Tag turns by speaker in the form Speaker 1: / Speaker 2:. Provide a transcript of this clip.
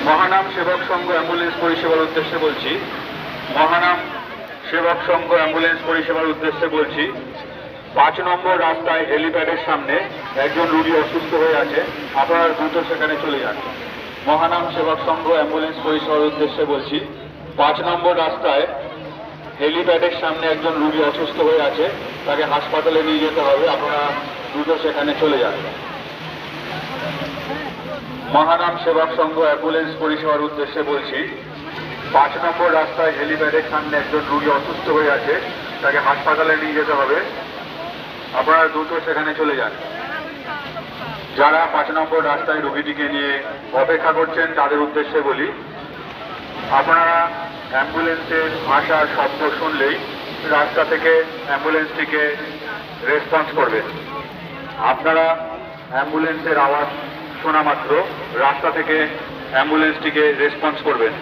Speaker 1: মহানাম সেবক সংঘ অ্যাম্বুলেন্স পরিষেবার উদ্দেশ্যে বলছি। মহানাম সেবক সংঘ অ্যাম্বুলেন্স পরিষেবার উদ্দেশ্যে বলছি। 5 নম্বর রাস্তায় হেলিপ্যাডের সামনে একজন রোগী অসুস্থ হয়ে আছে, আপনারা দ্রুত সেখানে চলে যান। মহানাম সেবক সংঘ অ্যাম্বুলেন্স পরিষেবার উদ্দেশ্যে বলছি। 5 নম্বর রাস্তায় হেলিপ্যাডের সামনে একজন রোগী অসুস্থ হয়ে আছে, তাকে হাসপাতালে নিয়ে যেতে হবে, আপনারা দ্রুত সেখানে চলে যান। মহানাম সেবক সংঘ অ্যাম্বুলেন্স পরিষেবার উদ্দেশ্যে বলছি। 5 নম্বর রাস্তায় হেলিপ্যাডের সামনে একজন রোগী অসুস্থ হয়ে আছে, তাকে হাসপাতালে নিয়ে যেতে হবে, আপনারা দ্রুত সেখানে চলে যান। যারা 5 নম্বর রাস্তায় রোগীটিকে নিয়ে অপেক্ষা করছেন তাদের উদ্দেশ্যে বলি, আপনারা অ্যাম্বুলেন্সের আসার শব্দ শুনলেই রাস্তা থেকে অ্যাম্বুলেন্সটিকে রেসপন্স করবেন। আপনারা অ্যাম্বুলেন্সের আওয়াজ শোনা মাত্র রাস্তা থেকে অ্যাম্বুলেন্সটিকে রেসপন্স করবেন।